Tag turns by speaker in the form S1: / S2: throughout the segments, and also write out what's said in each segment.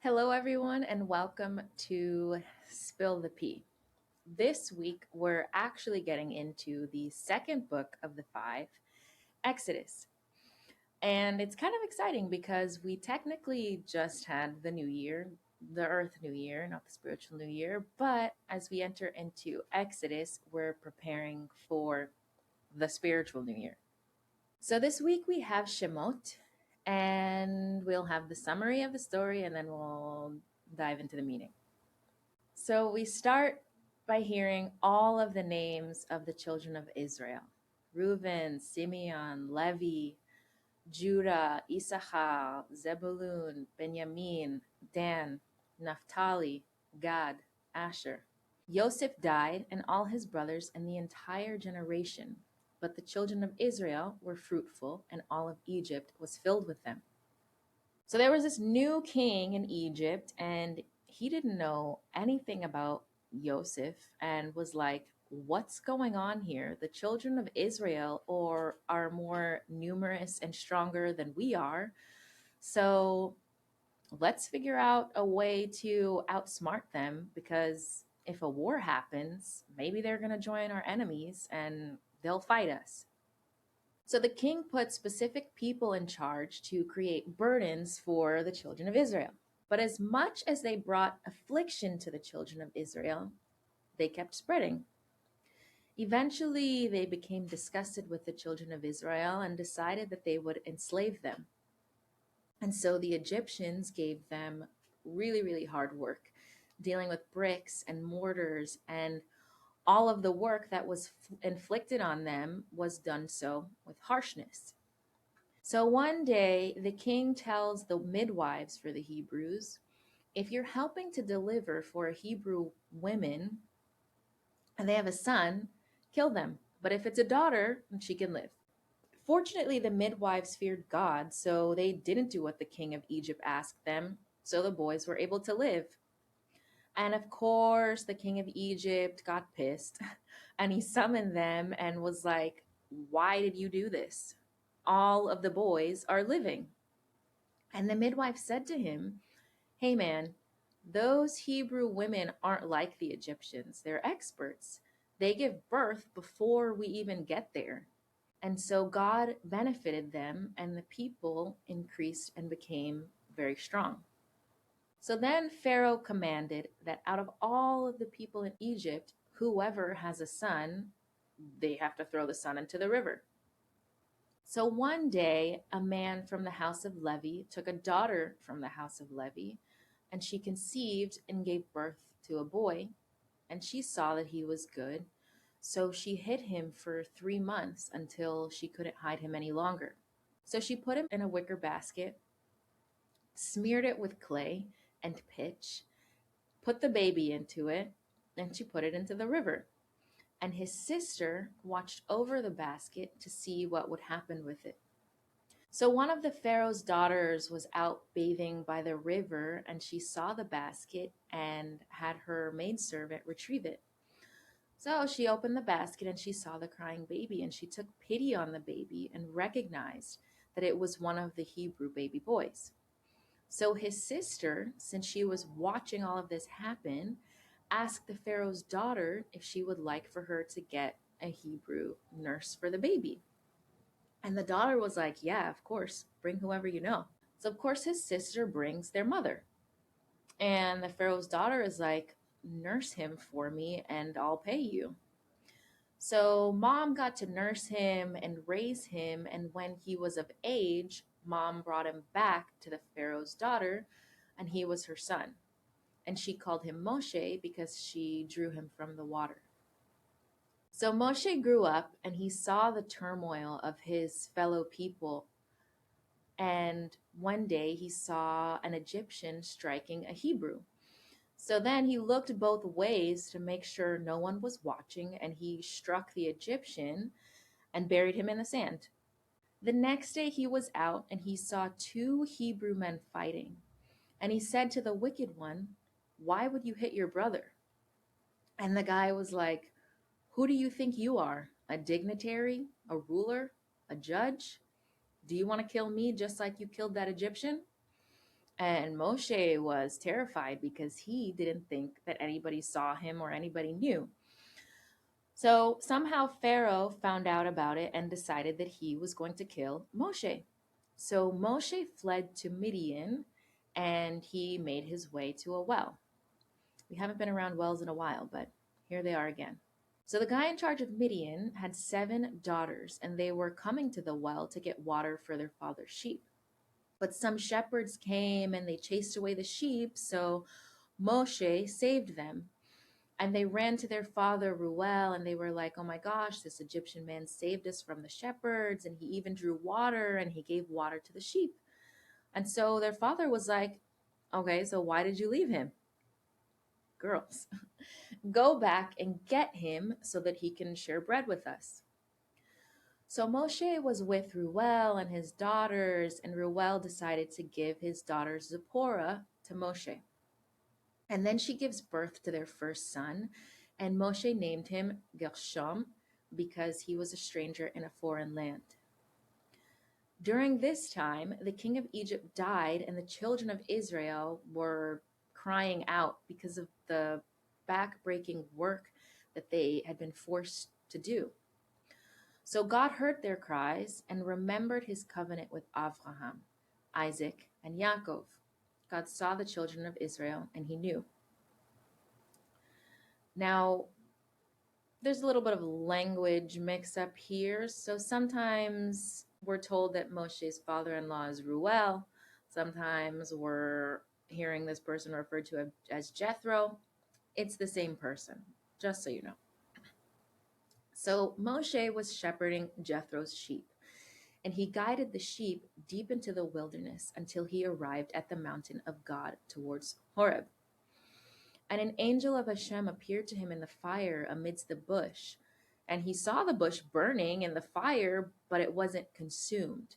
S1: Hello, everyone, and welcome to Spill the Pea. This week, we're actually getting into the second book of the five, Exodus. And it's kind of exciting because we technically just had the new year, the earth new year, not the spiritual new year. But as we enter into Exodus, we're preparing for the spiritual new year. So this week we have Shemot, and we'll have the summary of the story, and then we'll dive into the meaning. So we start by hearing all of the names of the children of Israel: Reuben, Simeon, Levi, Judah, Issachar, Zebulun, Benjamin, Dan, Naphtali, Gad, Asher. Joseph died, and all his brothers, and the entire generation. But the children of Israel were fruitful, and all of Egypt was filled with them. So there was this new king in Egypt, and he didn't know anything about Joseph and was like, what's going on here? The children of Israel are more numerous and stronger than we are. So let's figure out a way to outsmart them, because if a war happens, maybe they're going to join our enemies and they'll fight us. So the king put specific people in charge to create burdens for the children of Israel. But as much as they brought affliction to the children of Israel, they kept spreading. Eventually, they became disgusted with the children of Israel and decided that they would enslave them. And so the Egyptians gave them really, really hard work, dealing with bricks and mortars, and all of the work that was inflicted on them was done so with harshness. So one day, the king tells the midwives for the Hebrews, if you're helping to deliver for a Hebrew woman and they have a son, kill them. But if it's a daughter, she can live. Fortunately, the midwives feared God, so they didn't do what the king of Egypt asked them. So the boys were able to live. And of course, the king of Egypt got pissed and he summoned them and was like, why did you do this? All of the boys are living. And the midwife said to him, hey man, those Hebrew women aren't like the Egyptians. They're experts. They give birth before we even get there. And so God benefited them, and the people increased and became very strong. So then Pharaoh commanded that out of all of the people in Egypt, whoever has a son, they have to throw the son into the river. So one day, a man from the house of Levi took a daughter from the house of Levi, and she conceived and gave birth to a boy, and she saw that he was good. So she hid him for 3 months until she couldn't hide him any longer. So she put him in a wicker basket, smeared it with clay and pitch, put the baby into it, and she put it into the river. And his sister watched over the basket to see what would happen with it. So one of the Pharaoh's daughters was out bathing by the river, and she saw the basket and had her maidservant retrieve it. So she opened the basket and she saw the crying baby, and she took pity on the baby and recognized that it was one of the Hebrew baby boys. So his sister, since she was watching all of this happen, asked the Pharaoh's daughter if she would like for her to get a Hebrew nurse for the baby. And the daughter was like, yeah, of course, bring whoever you know. So, of course, his sister brings their mother. And the Pharaoh's daughter is like, nurse him for me and I'll pay you. So, mom got to nurse him and raise him. And when he was of age, mom brought him back to the Pharaoh's daughter, and he was her son. And she called him Moshe because she drew him from the water. So Moshe grew up and he saw the turmoil of his fellow people. And one day he saw an Egyptian striking a Hebrew. So then he looked both ways to make sure no one was watching, and he struck the Egyptian and buried him in the sand. The next day he was out and he saw two Hebrew men fighting. And he said to the wicked one, why would you hit your brother? And the guy was like, who do you think you are? A dignitary? A ruler? A judge? Do you want to kill me just like you killed that Egyptian? And Moshe was terrified because he didn't think that anybody saw him or anybody knew. So somehow Pharaoh found out about it and decided that he was going to kill Moshe. So Moshe fled to Midian and he made his way to a well. We haven't been around wells in a while, but here they are again. So the guy in charge of Midian had 7 daughters, and they were coming to the well to get water for their father's sheep. But some shepherds came and they chased away the sheep, so Moshe saved them. And they ran to their father Ruel and they were like, "Oh my gosh, this Egyptian man saved us from the shepherds, and he even drew water and he gave water to the sheep." And so their father was like, "Okay, so why did you leave him? Girls, go back and get him so that he can share bread with us." So Moshe was with Ruel and his daughters, and Ruel decided to give his daughter Zipporah to Moshe. And then she gives birth to their first son, and Moshe named him Gershom because he was a stranger in a foreign land. During this time, the king of Egypt died, and the children of Israel were crying out because of the back-breaking work that they had been forced to do. So God heard their cries and remembered his covenant with Abraham, Isaac, and Yaakov. God saw the children of Israel and he knew. Now, there's a little bit of language mix up here. So sometimes we're told that Moshe's father-in-law is Ruel. Sometimes we're hearing this person referred to as Jethro. It's the same person, just so you know. So Moshe was shepherding Jethro's sheep, and he guided the sheep deep into the wilderness until he arrived at the mountain of God towards Horeb. And an angel of Hashem appeared to him in the fire amidst the bush. And he saw the bush burning in the fire, but it wasn't consumed.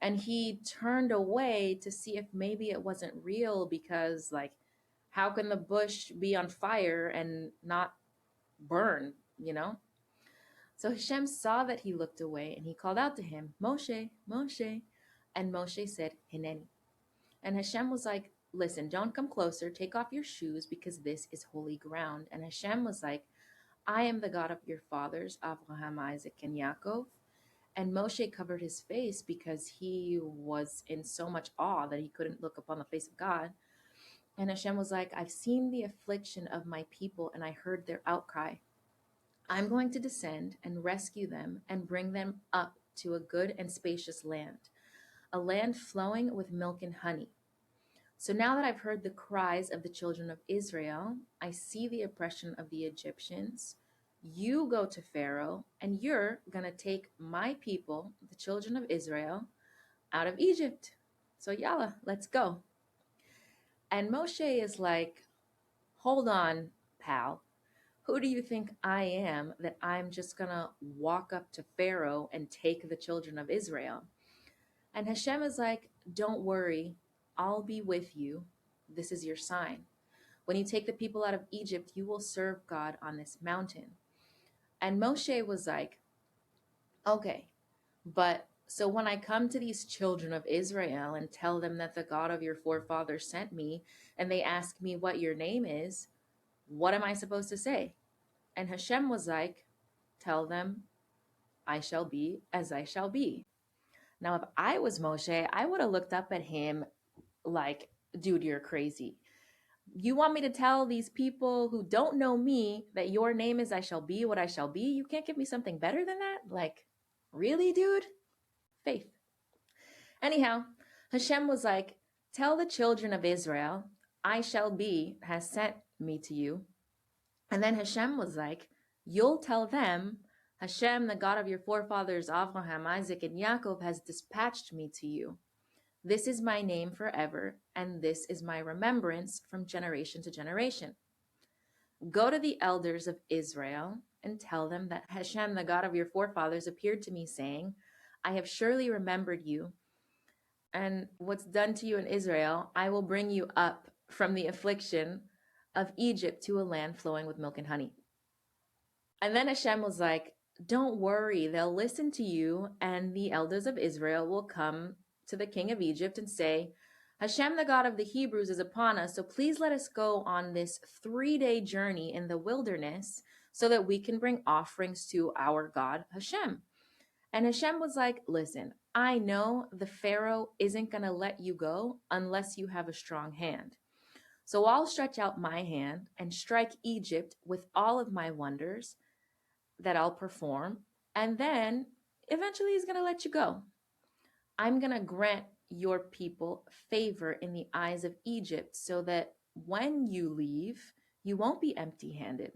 S1: And he turned away to see if maybe it wasn't real because, like, how can the bush be on fire and not burn, you know? So Hashem saw that he looked away and he called out to him, "Moshe, Moshe." And Moshe said, "Hineni." And Hashem was like, "Listen, don't come closer. Take off your shoes because this is holy ground." And Hashem was like, "I am the God of your fathers, Abraham, Isaac, and Yaakov." And Moshe covered his face because he was in so much awe that he couldn't look upon the face of God. And Hashem was like, "I've seen the affliction of my people and I heard their outcry. I'm going to descend and rescue them and bring them up to a good and spacious land, a land flowing with milk and honey. So now that I've heard the cries of the children of Israel, I see the oppression of the Egyptians. You go to Pharaoh, and you're going to take my people, the children of Israel, out of Egypt. So yalla, let's go." And Moshe is like, "Hold on, pal. Who do you think I am that I'm just going to walk up to Pharaoh and take the children of Israel?" And Hashem is like, "Don't worry, I'll be with you. This is your sign. When you take the people out of Egypt, you will serve God on this mountain." And Moshe was like, "Okay, but so when I come to these children of Israel and tell them that the God of your forefathers sent me, and they ask me what your name is, what am I supposed to say?" And Hashem was like, "Tell them, I shall be as I shall be." Now, if I was Moshe, I would have looked up at him like, "Dude, you're crazy. You want me to tell these people who don't know me that your name is I shall be what I shall be? You can't give me something better than that? Like, really, dude?" Faith. Anyhow, Hashem was like, "Tell the children of Israel, I shall be has sent me to you." And then Hashem was like, "You'll tell them, Hashem, the God of your forefathers, Abraham, Isaac, and Yaakov, has dispatched me to you. This is my name forever, and this is my remembrance from generation to generation. Go to the elders of Israel and tell them that Hashem, the God of your forefathers, appeared to me, saying, I have surely remembered you, and what's done to you in Israel, I will bring you up from the affliction of Egypt to a land flowing with milk and honey." And then Hashem was like, "Don't worry, they'll listen to you, and the elders of Israel will come to the king of Egypt and say, Hashem, the God of the Hebrews, is upon us, so please let us go on this 3-day journey in the wilderness so that we can bring offerings to our God, Hashem. And Hashem was like, listen, I know the Pharaoh isn't going to let you go unless you have a strong hand. So I'll stretch out my hand and strike Egypt with all of my wonders that I'll perform. And then eventually he's going to let you go. I'm going to grant your people favor in the eyes of Egypt so that when you leave, you won't be empty handed.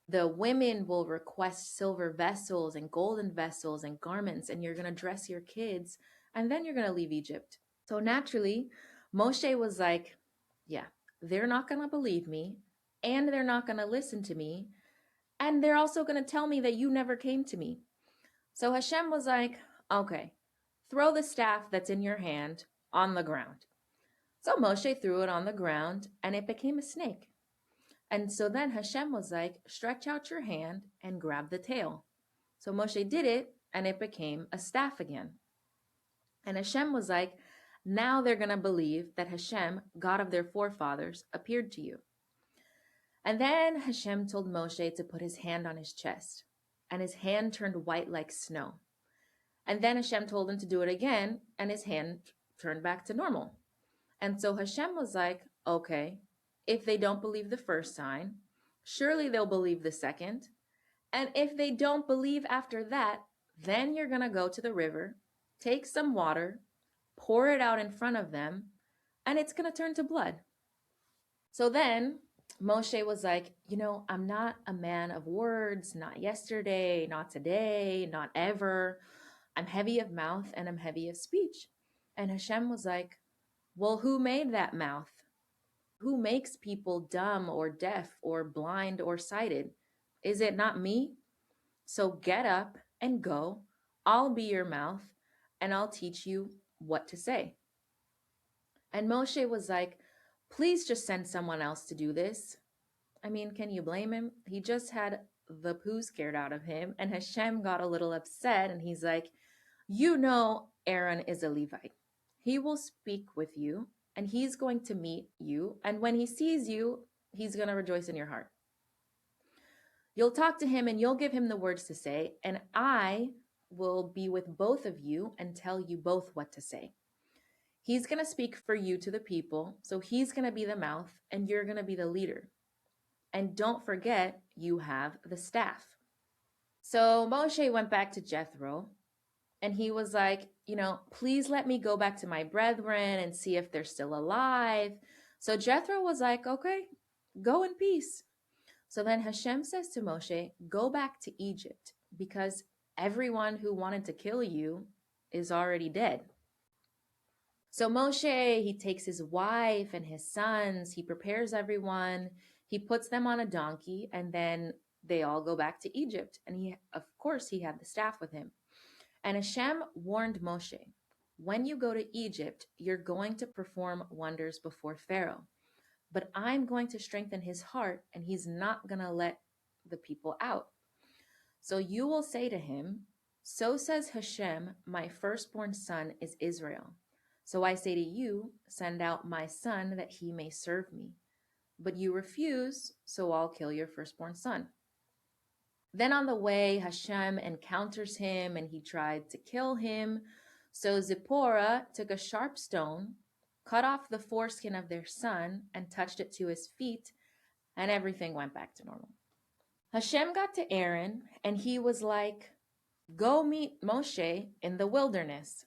S1: The women will request silver vessels and golden vessels and garments, and you're going to dress your kids, and then you're going to leave Egypt. So naturally, Moshe was like, yeah, they're not going to believe me, and they're not going to listen to me, and they're also going to tell me that you never came to me. So Hashem was like, okay, throw the staff that's in your hand on the ground. So Moshe threw it on the ground, and it became a snake. And so then Hashem was like, stretch out your hand and grab the tail. So Moshe did it, and it became a staff again. And Hashem was like, now they're going to believe that Hashem, God of their forefathers, appeared to you. And then Hashem told Moshe to put his hand on his chest, and his hand turned white like snow. And then Hashem told him to do it again, and his hand turned back to normal. And so Hashem was like, okay, if they don't believe the first sign, surely they'll believe the second. And if they don't believe after that, then you're going to go to the river, take some water, pour it out in front of them, and it's going to turn to blood. So then Moshe was like, I'm not a man of words, not yesterday, not today, not ever. I'm heavy of mouth and I'm heavy of speech. And Hashem was like, well, who made that mouth? Who makes people dumb or deaf or blind or sighted? Is it not me? So get up and go. I'll be your mouth and I'll teach you what to say. And Moshe was like, please just send someone else to do this. I mean, can you blame him? He just had the poo scared out of him, and Hashem got a little upset, and he's like, Aaron is a Levite. He will speak with you, and he's going to meet you, and when he sees you, he's going to rejoice in your heart. You'll talk to him, and you'll give him the words to say, and I will be with both of you and tell you both what to say. He's going to speak for you to the people, so he's going to be the mouth, and you're going to be the leader. And don't forget, you have the staff. So Moshe went back to Jethro, and he was like, please let me go back to my brethren and see if they're still alive. So Jethro was like, okay, go in peace. So then Hashem says to Moshe, go back to Egypt, because everyone who wanted to kill you is already dead. So Moshe, he takes his wife and his sons, he prepares everyone, he puts them on a donkey, and then they all go back to Egypt. And he had the staff with him. And Hashem warned Moshe, when you go to Egypt, you're going to perform wonders before Pharaoh. But I'm going to strengthen his heart, and he's not going to let the people out. So you will say to him, so says Hashem, my firstborn son is Israel. So I say to you, send out my son that he may serve me. But you refuse, so I'll kill your firstborn son. Then on the way, Hashem encounters him, and he tried to kill him. So Zipporah took a sharp stone, cut off the foreskin of their son, and touched it to his feet, and everything went back to normal. Hashem got to Aaron, and he was like, go meet Moshe in the wilderness.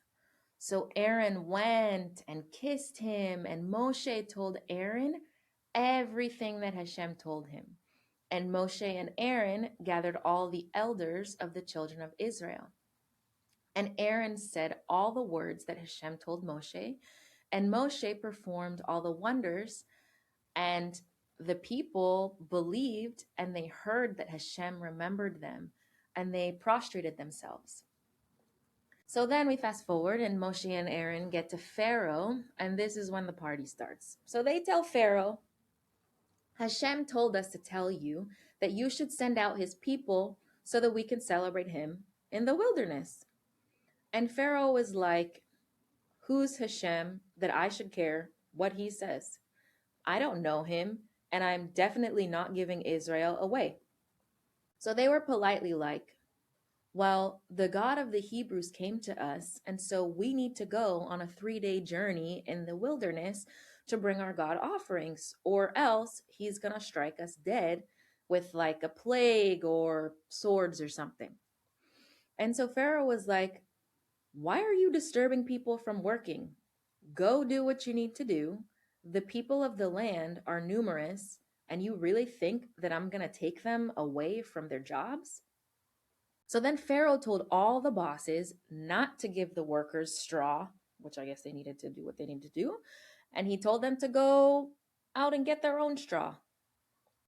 S1: So Aaron went and kissed him, and Moshe told Aaron everything that Hashem told him. And Moshe and Aaron gathered all the elders of the children of Israel. And Aaron said all the words that Hashem told Moshe, and Moshe performed all the wonders, and the people believed, and they heard that Hashem remembered them, and they prostrated themselves. So then we fast forward, and Moshe and Aaron get to Pharaoh, and this is when the party starts. So they tell Pharaoh, Hashem told us to tell you that you should send out his people so that we can celebrate him in the wilderness. And Pharaoh was like, who's Hashem that I should care what he says? I don't know him, and I'm definitely not giving Israel away. So they were politely like, well, the God of the Hebrews came to us, and so we need to go on a 3-day journey in the wilderness to bring our God offerings, or else he's going to strike us dead with like a plague or swords or something. And so Pharaoh was like, why are you disturbing people from working? Go do what you need to do. The people of the land are numerous, and you really think that I'm going to take them away from their jobs? So then Pharaoh told all the bosses not to give the workers straw, which I guess they needed to do what they needed to do. And he told them to go out and get their own straw.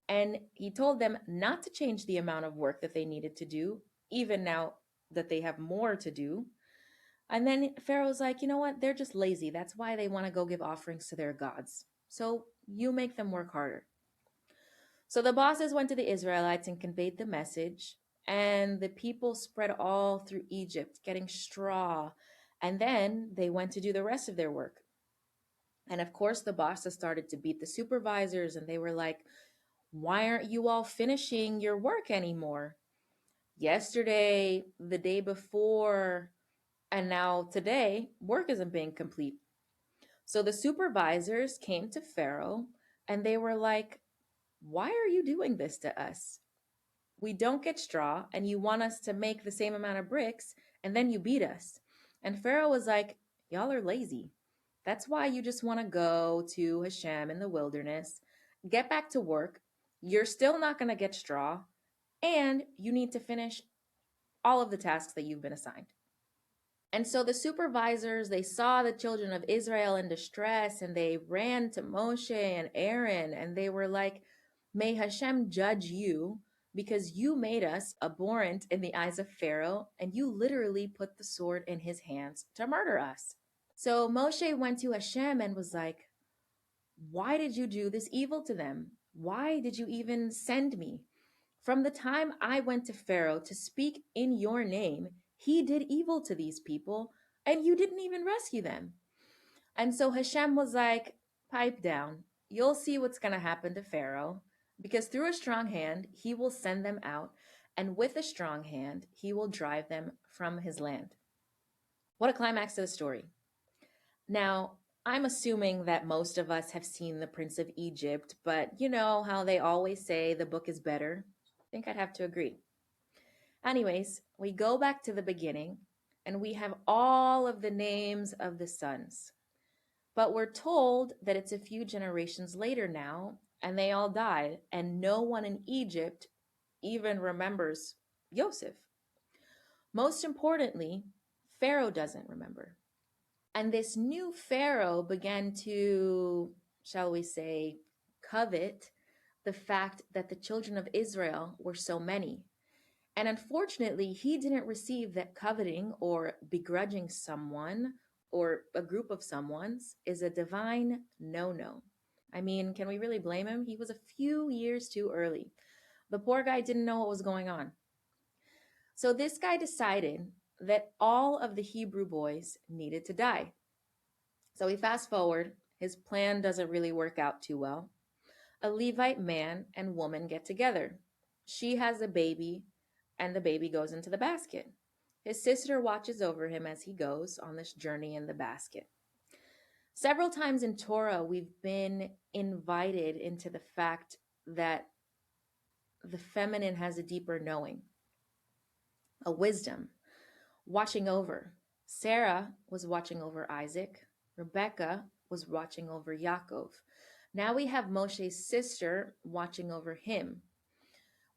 S1: And he told them not to change the amount of work that they needed to do, even now that they have more to do. And then Pharaoh's like, you know what? They're just lazy. That's why they want to go give offerings to their gods. So you make them work harder. So the bosses went to the Israelites and conveyed the message, and the people spread all through Egypt, getting straw. And then they went to do the rest of their work. And of course, the bosses started to beat the supervisors, and they were like, why aren't you all finishing your work anymore? Yesterday, the day before, and now today, work isn't being complete. So the supervisors came to Pharaoh and they were like, why are you doing this to us? We don't get straw and you want us to make the same amount of bricks and then you beat us. And Pharaoh was like, y'all are lazy. That's why you just want to go to Hashem in the wilderness, get back to work. You're still not going to get straw and you need to finish all of the tasks that you've been assigned. And so the supervisors, they saw the children of Israel in distress and they ran to Moshe and Aaron and they were like, may Hashem judge you because you made us abhorrent in the eyes of Pharaoh and you literally put the sword in his hands to murder us. So Moshe went to Hashem and was like, why did you do this evil to them? Why did you even send me? From the time I went to Pharaoh to speak in your name, he did evil to these people, and you didn't even rescue them. And so Hashem was like, pipe down. You'll see what's going to happen to Pharaoh, because through a strong hand, he will send them out, and with a strong hand, he will drive them from his land. What a climax to the story. Now, I'm assuming that most of us have seen The Prince of Egypt, but you know how they always say the book is better? I think I'd have to agree. Anyways, we go back to the beginning and we have all of the names of the sons. But we're told that it's a few generations later now and they all died and no one in Egypt even remembers Joseph. Most importantly, Pharaoh doesn't remember. And this new Pharaoh began to, shall we say, covet the fact that the children of Israel were so many. And unfortunately, he didn't receive that coveting or begrudging someone or a group of someone's is a divine no-no. I mean, can we really blame him? He was a few years too early. The poor guy didn't know what was going on. So this guy decided that all of the Hebrew boys needed to die. So we fast forward, his plan doesn't really work out too well. A Levite man and woman get together. She has a baby, and the baby goes into the basket. His sister watches over him as he goes on this journey in the basket. Several times in Torah, we've been invited into the fact that the feminine has a deeper knowing, a wisdom, watching over. Sarah was watching over Isaac. Rebecca was watching over Yaakov. Now we have Moshe's sister watching over him.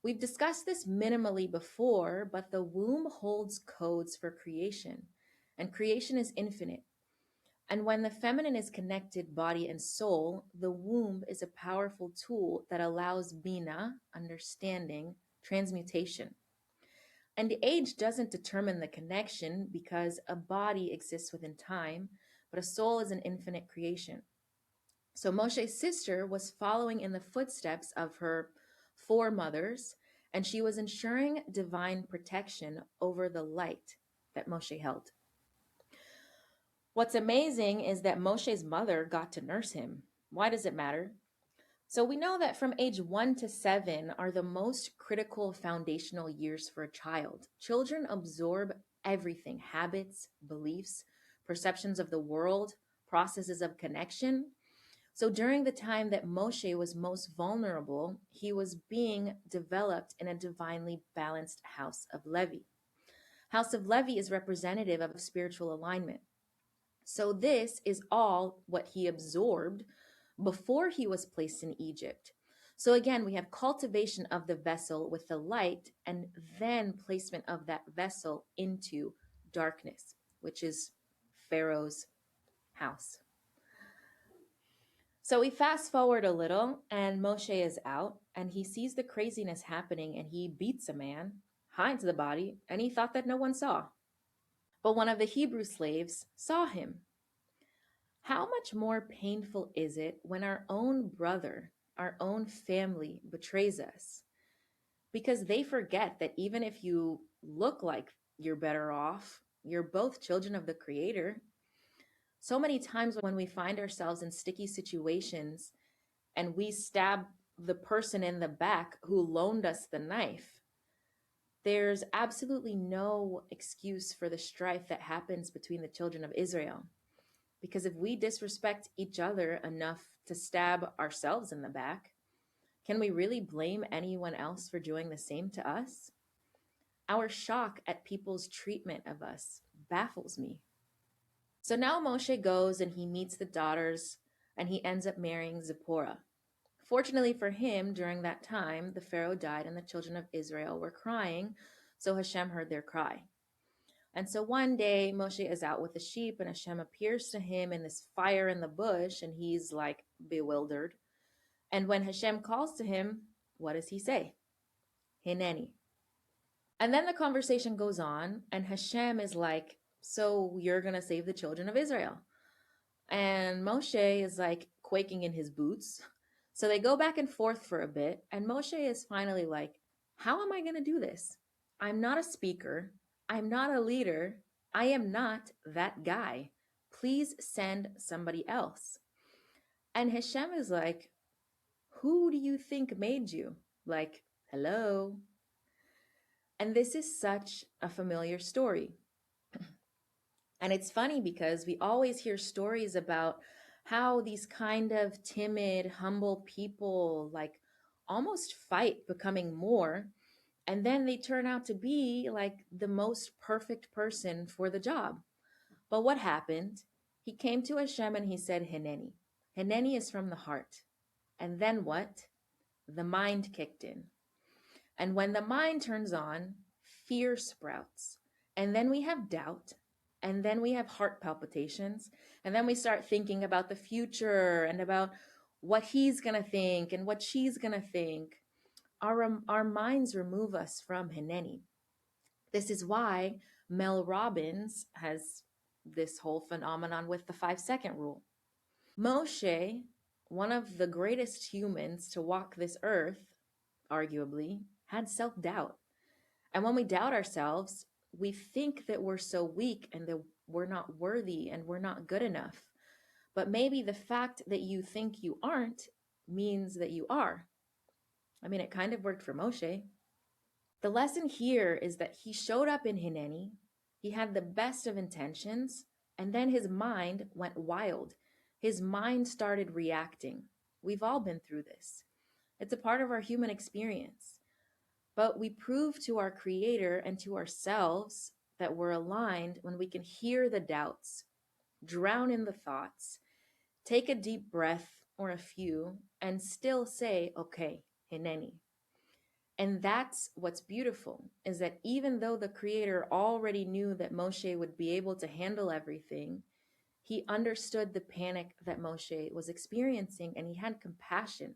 S1: We've discussed this minimally before, but the womb holds codes for creation, and creation is infinite. And when the feminine is connected body and soul, the womb is a powerful tool that allows bina, understanding, transmutation. And age doesn't determine the connection because a body exists within time, but a soul is an infinite creation. So Moshe's sister was following in the footsteps of her foremothers, and she was ensuring divine protection over the light that Moshe held. What's amazing is that Moshe's mother got to nurse him. Why does it matter? So we know that from age 1 to 7 are the most critical foundational years for a child. Children absorb everything: habits, beliefs, perceptions of the world, processes of connection. So during the time that Moshe was most vulnerable, he was being developed in a divinely balanced house of Levi. House of Levi is representative of spiritual alignment. So this is all what he absorbed before he was placed in Egypt. So again, we have cultivation of the vessel with the light, and then placement of that vessel into darkness, which is Pharaoh's house. So we fast forward a little, and Moshe is out, and he sees the craziness happening, and he beats a man, hides the body, and he thought that no one saw. But one of the Hebrew slaves saw him. How much more painful is it when our own brother, our own family betrays us? Because they forget that even if you look like you're better off, you're both children of the Creator. So many times when we find ourselves in sticky situations and we stab the person in the back who loaned us the knife, there's absolutely no excuse for the strife that happens between the children of Israel. Because if we disrespect each other enough to stab ourselves in the back, can we really blame anyone else for doing the same to us? Our shock at people's treatment of us baffles me. So now Moshe goes and he meets the daughters and he ends up marrying Zipporah. Fortunately for him, during that time, the Pharaoh died and the children of Israel were crying, so Hashem heard their cry. And so one day Moshe is out with the sheep and Hashem appears to him in this fire in the bush and he's like bewildered. And when Hashem calls to him, what does he say? Hineni. And then the conversation goes on and Hashem is like, so you're going to save the children of Israel. And Moshe is like quaking in his boots. So they go back and forth for a bit. And Moshe is finally like, how am I going to do this? I'm not a speaker. I'm not a leader. I am not that guy. Please send somebody else. And Hashem is like, who do you think made you? Like, hello. And this is such a familiar story. And it's funny because we always hear stories about how these kind of timid, humble people like almost fight becoming more. And then they turn out to be like the most perfect person for the job. But what happened? He came to Hashem and he said, Hineni. Hineni is from the heart. And then what? The mind kicked in. And when the mind turns on, fear sprouts. And then we have doubt. And then we have heart palpitations. And then we start thinking about the future and about what he's going to think and what she's going to think. Our minds remove us from Hineni. This is why Mel Robbins has this whole phenomenon with the 5-second rule. Moshe, one of the greatest humans to walk this earth, arguably, had self-doubt. And when we doubt ourselves, we think that we're so weak and that we're not worthy and we're not good enough. But maybe the fact that you think you aren't means that you are. I mean, it kind of worked for Moshe. The lesson here is that he showed up in Hineni, he had the best of intentions, and then his mind went wild. His mind started reacting. We've all been through this. It's a part of our human experience. But we prove to our Creator and to ourselves that we're aligned when we can hear the doubts, drown in the thoughts, take a deep breath or a few, and still say, okay, Hineni. And that's what's beautiful, is that even though the Creator already knew that Moshe would be able to handle everything, he understood the panic that Moshe was experiencing and he had compassion.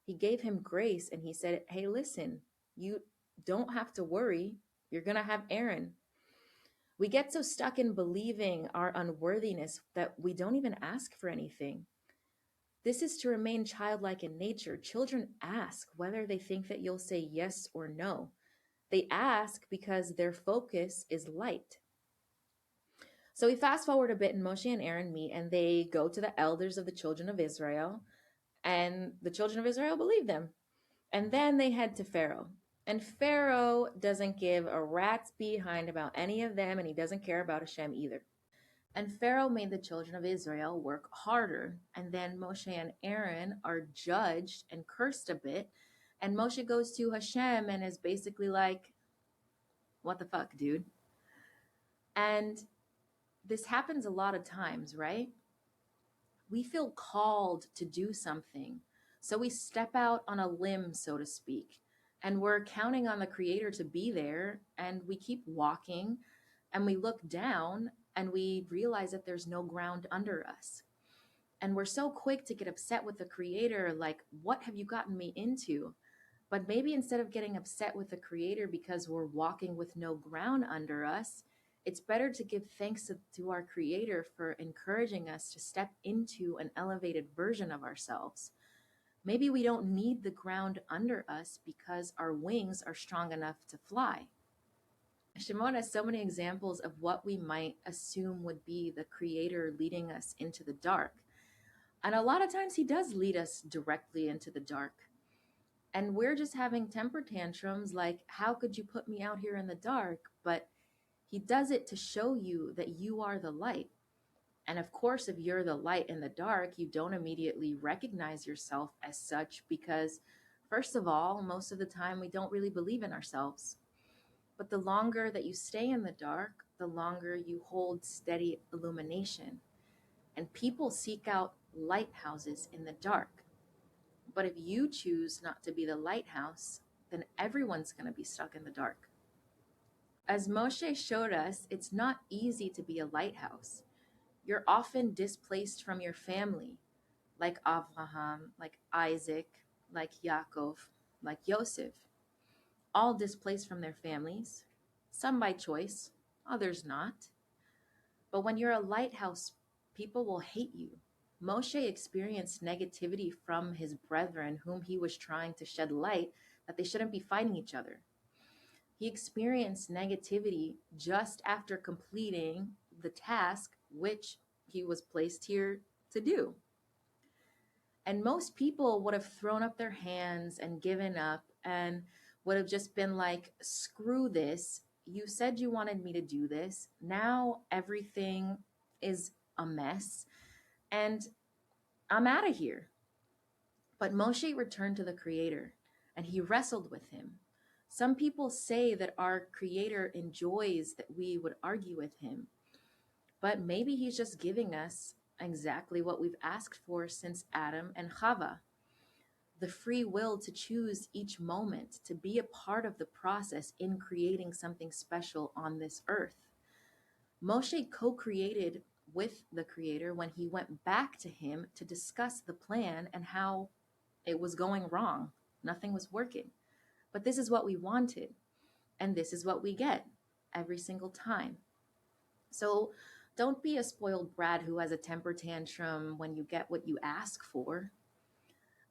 S1: He gave him grace and he said, hey, listen, you don't have to worry. You're going to have Aaron. We get so stuck in believing our unworthiness that we don't even ask for anything. This is to remain childlike in nature. Children ask whether they think that you'll say yes or no. They ask because their focus is light. So we fast forward a bit, and Moshe and Aaron meet, and they go to the elders of the children of Israel, and the children of Israel believe them. And then they head to Pharaoh. And Pharaoh doesn't give a rat's behind about any of them, and he doesn't care about Hashem either. And Pharaoh made the children of Israel work harder. And then Moshe and Aaron are judged and cursed a bit. And Moshe goes to Hashem and is basically like, what the fuck, dude? And this happens a lot of times, right? We feel called to do something. So we step out on a limb, so to speak, and we're counting on the Creator to be there. And we keep walking and we look down and we realize that there's no ground under us. And we're so quick to get upset with the Creator, like, what have you gotten me into? But maybe instead of getting upset with the Creator because we're walking with no ground under us, it's better to give thanks to our Creator for encouraging us to step into an elevated version of ourselves. Maybe we don't need the ground under us because our wings are strong enough to fly. Shemot has so many examples of what we might assume would be the Creator leading us into the dark. And a lot of times he does lead us directly into the dark. And we're just having temper tantrums like, how could you put me out here in the dark? But he does it to show you that you are the light. And of course, if you're the light in the dark, you don't immediately recognize yourself as such because, first of all, most of the time we don't really believe in ourselves. But the longer that you stay in the dark, the longer you hold steady illumination. And people seek out lighthouses in the dark. But if you choose not to be the lighthouse, then everyone's going to be stuck in the dark. As Moshe showed us, it's not easy to be a lighthouse. You're often displaced from your family, like Abraham, like Isaac, like Yaakov, like Yosef. All displaced from their families, some by choice, others not. But when you're a lighthouse, people will hate you. Moshe experienced negativity from his brethren, whom he was trying to shed light that they shouldn't be fighting each other. He experienced negativity just after completing the task which he was placed here to do. And most people would have thrown up their hands and given up and would have just been like, screw this. You said you wanted me to do this. Now everything is a mess and I'm out of here. But Moshe returned to the Creator and he wrestled with him. Some people say that our Creator enjoys that we would argue with him, but maybe he's just giving us exactly what we've asked for since Adam and Chava. The free will to choose each moment, to be a part of the process in creating something special on this earth. Moshe co-created with the Creator when he went back to him to discuss the plan and how it was going wrong. Nothing was working. But this is what we wanted, and this is what we get every single time. So don't be a spoiled brat who has a temper tantrum when you get what you ask for.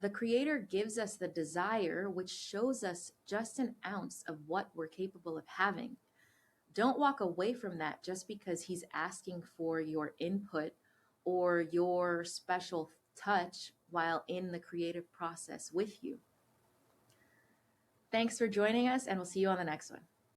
S1: The Creator gives us the desire, which shows us just an ounce of what we're capable of having. Don't walk away from that just because he's asking for your input or your special touch while in the creative process with you. Thanks for joining us, and we'll see you on the next one.